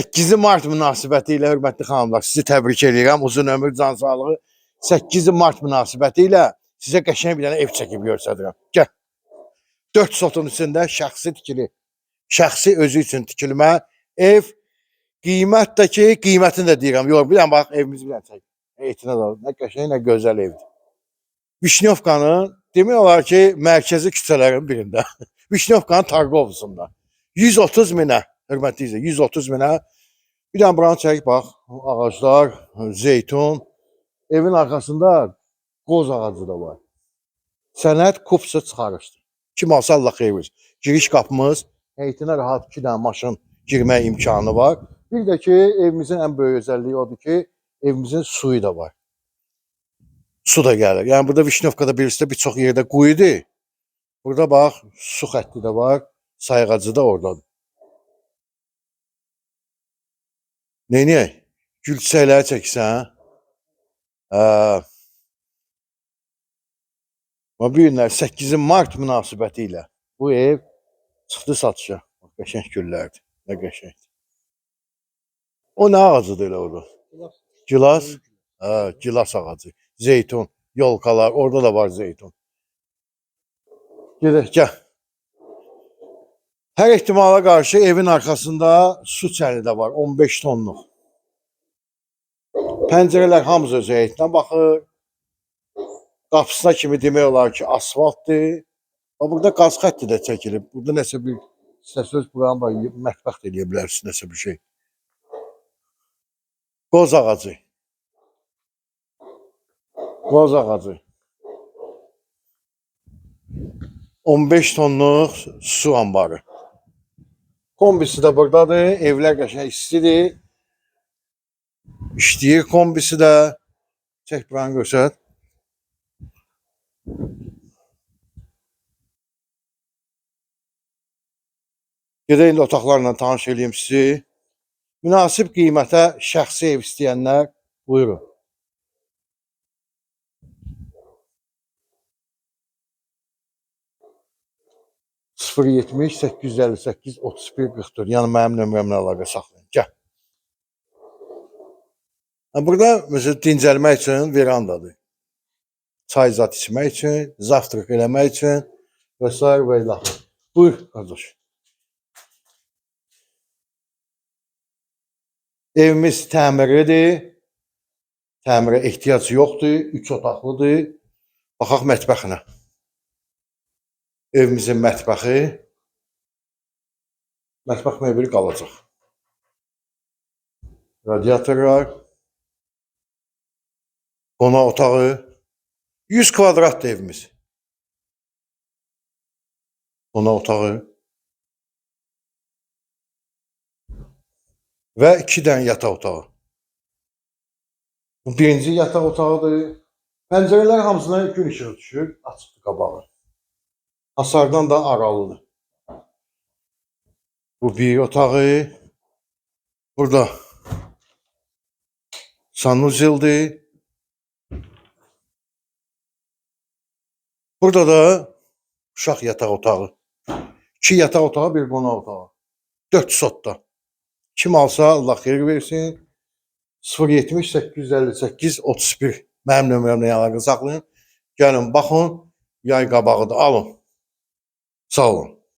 8 Mart münasibətilə hörmətli xanımlar, sizi təbrik edirəm. Uzun ömür, can sağlığı. 8 Mart münasibətilə sizə qəşəng bir dənə ev çəkib göstərirəm. Gəl. 4 sotun içində şəxsi tikili, şəxsi özü üçün tikilmə ev. Qiymət də ki, qiymətini də deyirəm. Yox, bir dənə bax, evimiz bir dənə çək. Etinə də nə qəşəng, nə gözəl evdir. Vişnyovkanın demək olar ki, mərkəzi küçələrin birində. Vişnyovkanın Targovusunda. 130 minə, hörmətli izləyicilər, 130 minə. Bir dənə buranı çək, bax, ağaclar, zeytun. Evin arxasında qoz ağacı da var. Sənət kupsa çıxarışdır. Kim alsa Allah xeyir versin. Giriş qapımız, heytinə rahat 2 dənə maşın girmək imkanı var. Bir də ki, evimizin ən böyük özelliyi odur ki, evimizin suyu da var. Su da gəlir. Yəni burada Vişnyovkada birisi bir çox yerdə quyudur. Burada bax, su xətti də var, sayğacı da oradadır. Neyniyək? Gül çiçəkləri çəksən. Bu günlər 8 Mart münasibətilə bu ev çıxdı satışa. Qəşəng güllərdir. Nə qəşəngdir. O nə ağacıdır elə orada? Gilas. Gilas ağacı. Zeytun. Yolkalar. Orada da var zeytun. Gedək, gəl. Hər ehtimala qarşı evin arxasında su çəni də var. 15 tonluq. Pəncərələr hamısı öz heyətinə baxır. Qapısına kimi demək olar ki, asfaltdır. Burada qaz xətti də çəkilib. Burada nəsə bir söz buranı var, mətbəxt eləyə bilərsiniz, nəsə bir şey. Qoz ağacı. Qoz ağacı. 15 tonluq su ambarı. Kombisi də buradadır. Evlər qəşəng istidir. İşləyir kombisi də. Çək buranı göstər. Gedək indi otaqlarla tanış edeyim sizi. Münasib qiymətə şəxsi ev istəyənlər buyurun. (070 858 31 44). Yəni mənim nömrəmlə əlaqə saxlayın. Gəl. Burada məsələn dincəlmək üçün verandadır. Çay zat içmək üçün, zavtraq eləmək üçün və s. və ilə. Buyur qardaş. Evimiz təmirlidir. Təmirə ehtiyac yoxdur. 3 otaqlıdır. Baxaq mətbəxinə. Evimizin mətbəxi. Mətbəx mebeli qalacaq. Radiatorlar. Qonaq otağı. 100 kvadratdır evimiz. Qonaq otağı. Və 2 dənə yataq otağı. Bu birinci yataq otağıdır. Pəncərələr hamısına gün işığı düşür. Açıqdır qabağı. Hasardan da aralıdır. Bu bir otağı. Burada sanuzeldir. Burada da uşaq yataq otağı. 2 yataq otağı, bir qonaq otağı. 4 sotda. Kim alsa Allah xeyir versin. 070 858 31. Mənim nömrəmlə əlaqə saxlayın. Gəlin baxın. Yay qabağıdır. Alın. Sağ olun.